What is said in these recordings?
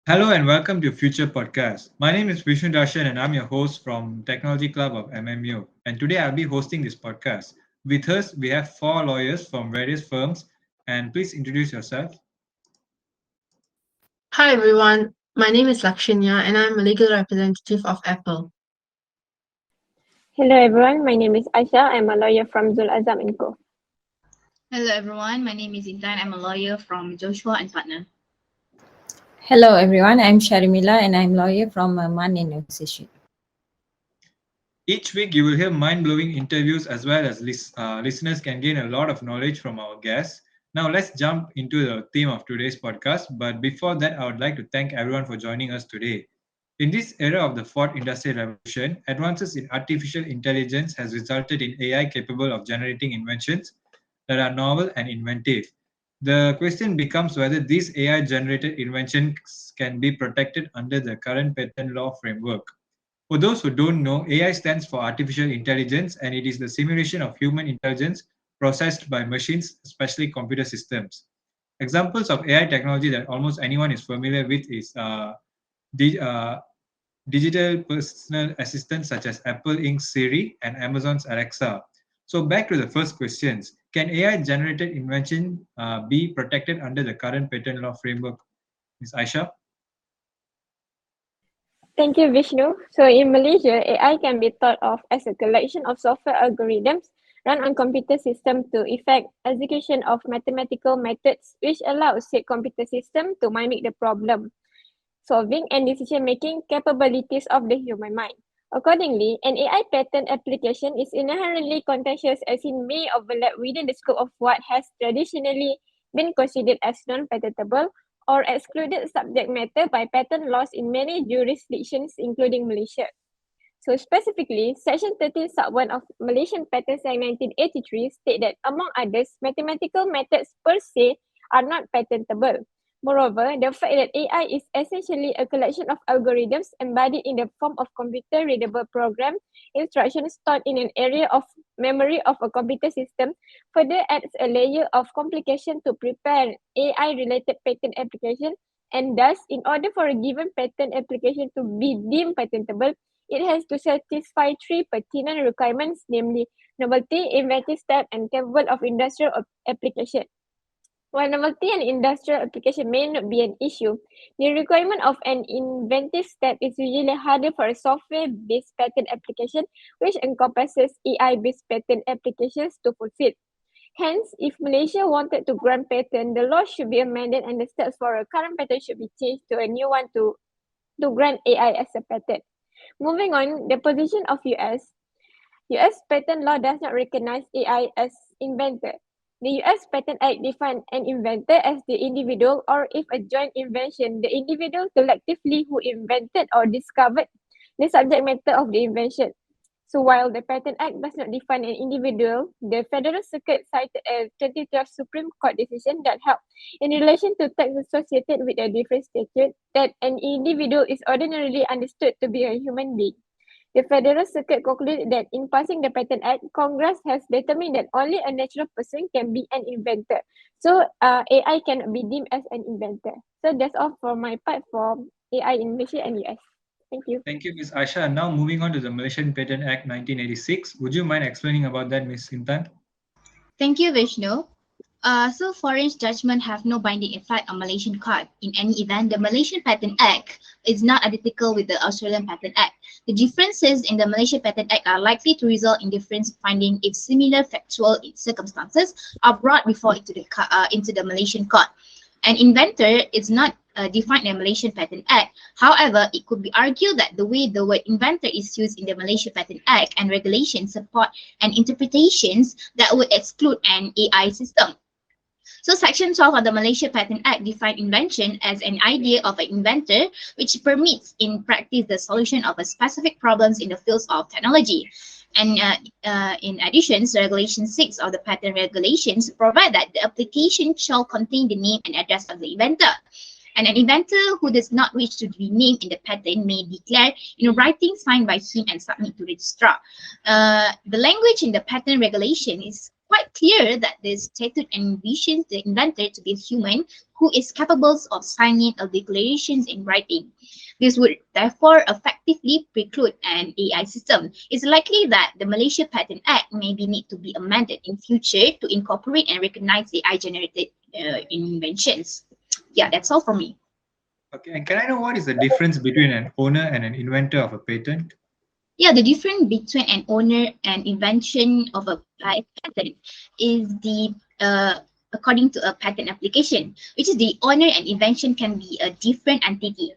Hello and welcome to Future Podcast. My name is Vishnu Darshan and I'm your host from Technology Club of MMU. And today I'll be hosting this podcast. With us, we have four lawyers from various firms. And please introduce yourself. Hi everyone, my name is Lakshinya and I'm a legal representative of Apple. Hello everyone, my name is Aisha. I'm a lawyer from Zul Azam & Co. Hello everyone, my name is Intan. I'm a lawyer from Joshua and Partner. Hello everyone, I'm Sharimila and I'm lawyer from Man Association. Each week, you will hear mind blowing interviews as well as listeners can gain a lot of knowledge from our guests. Now, let's jump into the theme of today's podcast. But before that, I would like to thank everyone for joining us today. In this era of the fourth industrial revolution, advances in artificial intelligence has resulted in AI capable of generating inventions that are novel and inventive. The question becomes whether these AI generated inventions can be protected under the current patent law framework. For those who don't know, AI stands for artificial intelligence and it is the simulation of human intelligence processed by machines, especially computer systems. Examples of AI technology that almost anyone is familiar with is di- uh, digital personal assistants such as Apple Inc. Siri and Amazon's Alexa. So back to the first questions. Can AI generated invention be protected under the current patent law framework? Ms. Aisha? Thank you, Vishnu. So in Malaysia, AI can be thought of as a collection of software algorithms run on computer systems to effect execution of mathematical methods which allows said computer system to mimic the problem solving and decision-making capabilities of the human mind. Accordingly, an AI patent application is inherently contentious as it may overlap within the scope of what has traditionally been considered as non-patentable or excluded subject matter by patent laws in many jurisdictions, including Malaysia. So specifically, Section 13 Sub 1 of Malaysian Patents Act 1983 state that, among others, mathematical methods per se are not patentable. Moreover, the fact that AI is essentially a collection of algorithms embodied in the form of computer-readable program instructions stored in an area of memory of a computer system further adds a layer of complication to prepare AI-related patent application, and thus, in order for a given patent application to be deemed patentable, it has to satisfy three pertinent requirements, namely novelty, inventive step, and capable of industrial application. While novelty and industrial application may not be an issue, the requirement of an inventive step is usually harder for a software-based patent application, which encompasses AI-based patent applications to fulfill. Hence, if Malaysia wanted to grant patent, the law should be amended and the steps for a current patent should be changed to a new one to grant AI as a patent. Moving on, the position of US patent law does not recognize AI as inventor. The US Patent Act defines an inventor as the individual or if a joint invention, the individual collectively who invented or discovered the subject matter of the invention. So while the Patent Act does not define an individual, the Federal Circuit cited a 2012 Supreme Court decision that held, in relation to text associated with a different statute, that an individual is ordinarily understood to be a human being. The Federal Circuit concluded that in passing the Patent Act, Congress has determined that only a natural person can be an inventor. So AI cannot be deemed as an inventor. So that's all for my part for AI in Malaysia and US. Thank you. Thank you, Ms. Aisha. And now moving on to the Malaysian Patent Act 1986. Would you mind explaining about that, Ms. Intan? Thank you, Vishnu. So foreign judgment have no binding effect on Malaysian court. In any event, the Malaysian Patent Act is not identical with the Australian Patent Act. The differences in the Malaysian Patent Act are likely to result in different finding if similar factual circumstances are brought before into the Malaysian court. An inventor is not defined in the Malaysian Patent Act. However, it could be argued that the way the word inventor is used in the Malaysian Patent Act and regulations support an interpretations that would exclude an AI system. So Section 12 of the Malaysia Patent Act defines invention as an idea of an inventor which permits in practice the solution of a specific problems in the fields of technology. And in addition, Regulation 6 of the patent regulations provide that the application shall contain the name and address of the inventor. And an inventor who does not wish to be named in the patent may declare in writing signed by him and submit to registrar. The language in the patent regulation is quite clear that the statute envisions the inventor to be a human who is capable of signing a declaration in writing. This would therefore effectively preclude an AI system. It's likely that the Malaysia Patent Act maybe need to be amended in future to incorporate and recognize AI-generated inventions. Yeah, that's all from me. Okay, and can I know what is the difference between an owner and an inventor of a patent? Yeah, the difference between an owner and invention of a patent is according to a patent application, which is the owner and invention can be a different entity.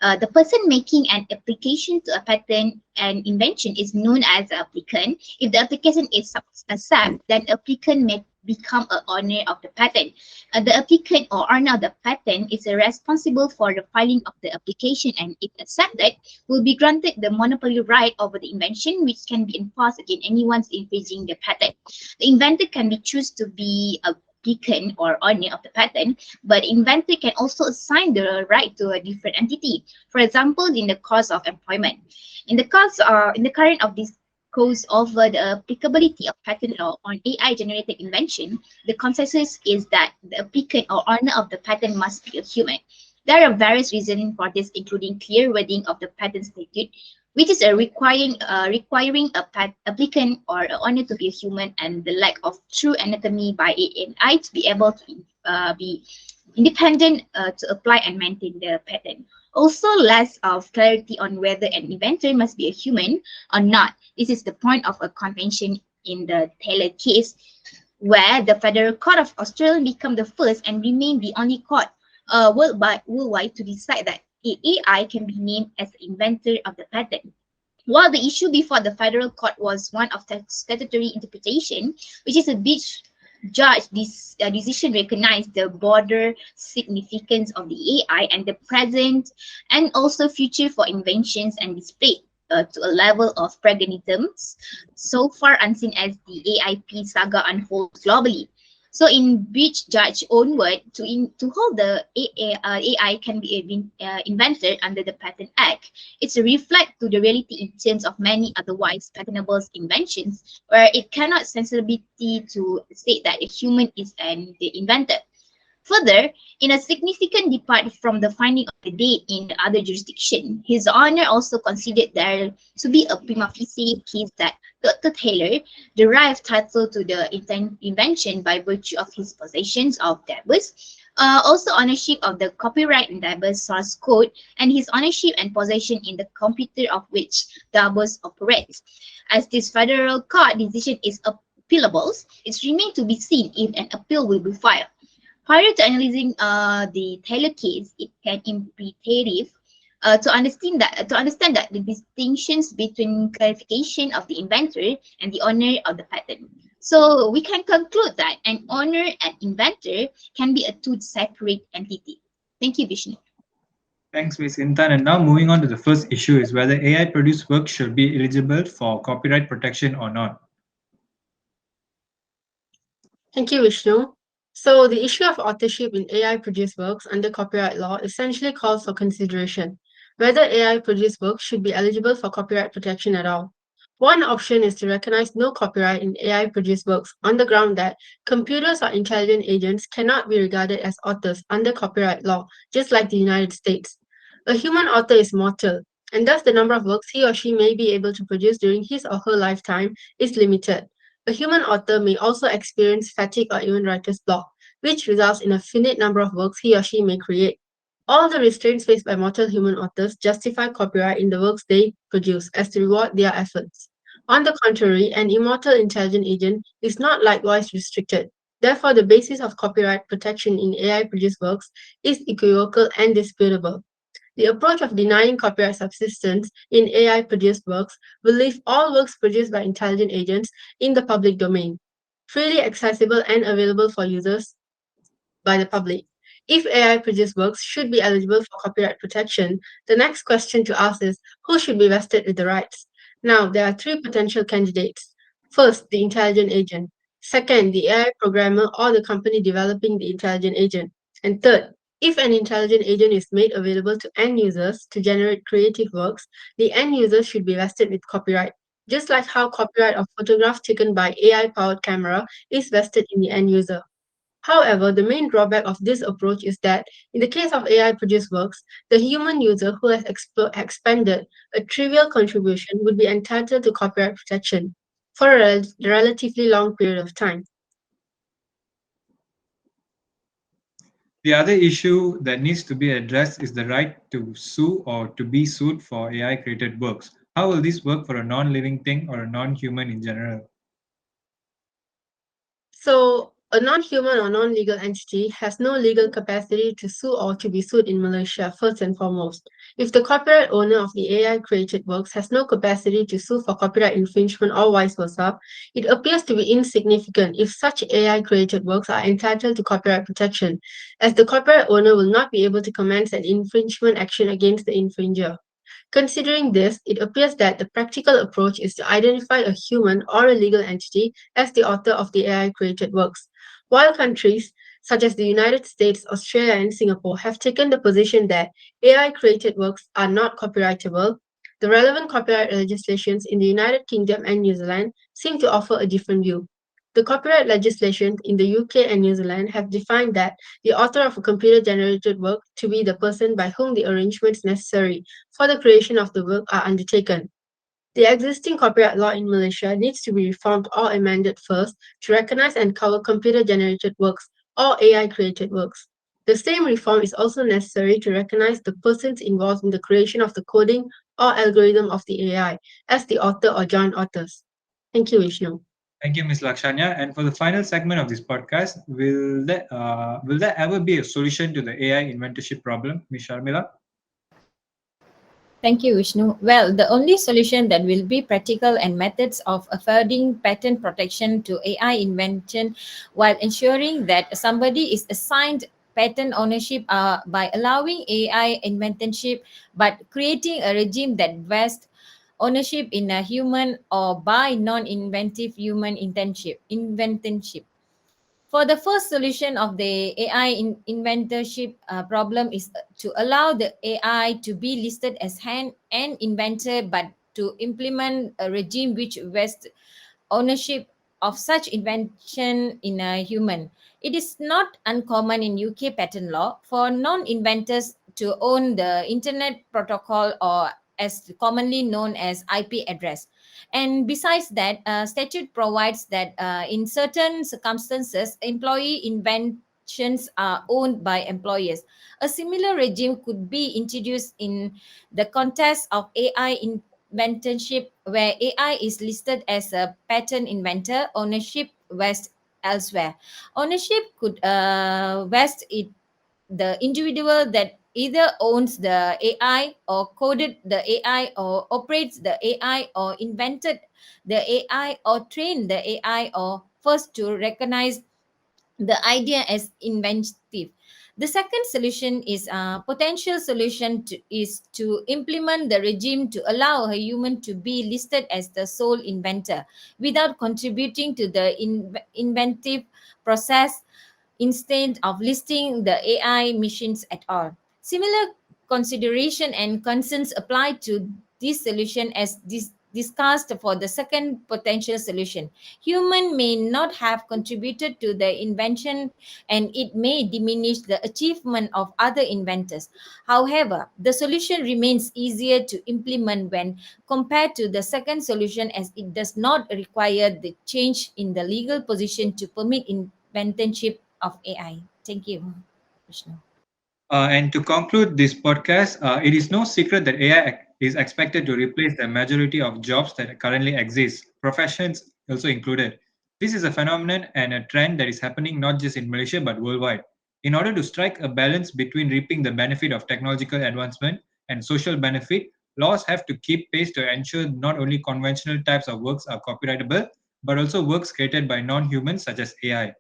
The person making an application to a patent and invention is known as the applicant. If the application is accepted, then applicant may become a owner of the patent. The applicant or owner of the patent is responsible for the filing of the application, and if accepted, will be granted the monopoly right over the invention, which can be enforced against anyone infringing the patent. The inventor can be choose to be a applicant or owner of the patent, but inventor can also assign the right to a different entity. For example, in the course of employment. In the current of this goes over the applicability of patent law on AI-generated invention, the consensus is that the applicant or owner of the patent must be a human. There are various reasons for this, including clear wording of the patent statute, which is requiring a applicant or a owner to be a human, and the lack of true anatomy by AI to be able to be independent to apply and maintain the patent. Also, less of clarity on whether an inventor must be a human or not. This is the point of a convention in the Taylor case, where the Federal Court of Australia became the first and remain the only court worldwide to decide that AI can be named as the inventor of the patent. While the issue before the federal court was one of statutory interpretation, which is a which judge this decision recognized the broader significance of the AI and the present and also future for inventions and display to a level of pragmatism so far unseen as the AIP saga unfolds globally. So in which judge own word to hold the AI can be invented under the Patent Act, it's a reflect to the reality in terms of many otherwise patentable inventions where it cannot sensibly to state that a human is the inventor. Further, in a significant depart from the finding of the date in the other jurisdiction, His Honor also considered there to be a prima facie case that Dr. Taylor derived title to the invention by virtue of his possessions of Dabus, also ownership of the copyright in Dabus source code, and his ownership and possession in the computer of which Dabus operates. As this federal court decision is appealable, it remains to be seen if an appeal will be filed. Prior to analyzing the Taylor case, it can imperative to understand that the distinctions between clarification of the inventor and the owner of the patent. So we can conclude that an owner and inventor can be a two separate entity. Thank you, Vishnu. Thanks, Ms. Intan. And now moving on to the first issue is whether AI produced work should be eligible for copyright protection or not. Thank you, Vishnu. So the issue of authorship in AI-produced works under copyright law essentially calls for consideration whether AI-produced works should be eligible for copyright protection at all. One option is to recognize no copyright in AI-produced works on the ground that computers or intelligent agents cannot be regarded as authors under copyright law, just like the United States. A human author is mortal, and thus the number of works he or she may be able to produce during his or her lifetime is limited. A human author may also experience fatigue or even writer's block, which results in a finite number of works he or she may create. All the restraints faced by mortal human authors justify copyright in the works they produce as to reward their efforts. On the contrary, an immortal intelligent agent is not likewise restricted. Therefore, the basis of copyright protection in AI-produced works is equivocal and disputable. The approach of denying copyright subsistence in AI-produced works will leave all works produced by intelligent agents in the public domain, freely accessible and available for users by the public. If AI-produced works should be eligible for copyright protection, the next question to ask is who should be vested with the rights? Now, there are three potential candidates. First, the intelligent agent. Second, the AI programmer or the company developing the intelligent agent. And third, if an intelligent agent is made available to end users to generate creative works, the end users should be vested with copyright. just like how copyright of photograph taken by AI-powered camera is vested in the end user. However, the main drawback of this approach is that in the case of AI-produced works, the human user who has expended a trivial contribution would be entitled to copyright protection for a relatively long period of time. The other issue that needs to be addressed is the right to sue or to be sued for AI created works. How will this work for a non living thing or a non human in general? So, a non-human or non-legal entity has no legal capacity to sue or to be sued in Malaysia, first and foremost. If the copyright owner of the AI-created works has no capacity to sue for copyright infringement or vice versa, it appears to be insignificant if such AI-created works are entitled to copyright protection, as the copyright owner will not be able to commence an infringement action against the infringer. Considering this, it appears that the practical approach is to identify a human or a legal entity as the author of the AI created works. While countries such as the United States, Australia, and Singapore have taken the position that AI created works are not copyrightable, the relevant copyright legislations in the United Kingdom and New Zealand seem to offer a different view. The copyright legislation in the UK and New Zealand have defined that the author of a computer generated work to be the person by whom the arrangements necessary for the creation of the work are undertaken. The existing copyright law in Malaysia needs to be reformed or amended first to recognize and cover computer generated works or AI created works. The same reform is also necessary to recognize the persons involved in the creation of the coding or algorithm of the AI as the author or joint authors. Thank you, Vishnu. Thank you, Ms. Lakshanya. And for the final segment of this podcast, will there ever be a solution to the AI inventorship problem, Ms. Sharmila? Thank you, Vishnu. Well, the only solution that will be practical and methods of affording patent protection to AI invention while ensuring that somebody is assigned patent ownership by allowing AI inventorship but creating a regime that vests ownership in a human or by non-inventive human inventorship. For the first solution of the AI inventorship problem is to allow the AI to be listed as an inventor, but to implement a regime which vests ownership of such invention in a human. It is not uncommon in UK patent law for non-inventors to own the Internet Protocol, or as commonly known as IP address. And besides that, statute provides that in certain circumstances, employee inventions are owned by employers. A similar regime could be introduced in the context of AI inventorship, where AI is listed as a patent inventor, ownership vests elsewhere. Ownership could vest it the individual that either owns the AI or coded the AI or operates the AI or invented the AI or trained the AI or first to recognize the idea as inventive. The second solution is a potential solution is to implement the regime to allow a human to be listed as the sole inventor without contributing to the inventive process instead of listing the AI machines at all. Similar consideration and concerns apply to this solution as discussed for the second potential solution. Human may not have contributed to the invention and it may diminish the achievement of other inventors. However, the solution remains easier to implement when compared to the second solution, as it does not require the change in the legal position to permit inventorship of AI. Thank you, Vishnu. And to conclude this podcast, it is no secret that AI is expected to replace the majority of jobs that currently exist, professions also included. This is a phenomenon and a trend that is happening not just in Malaysia but worldwide. In order to strike a balance between reaping the benefit of technological advancement and social benefit, laws have to keep pace to ensure not only conventional types of works are copyrightable, but also works created by non humans such as AI.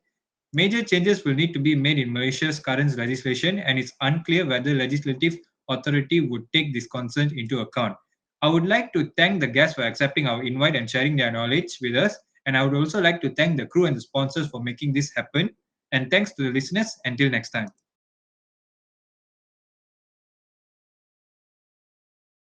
Major changes will need to be made in Malaysia's current legislation, and it's unclear whether legislative authority would take this concern into account. I would like to thank the guests for accepting our invite and sharing their knowledge with us. And I would also like to thank the crew and the sponsors for making this happen. And thanks to the listeners. Until next time.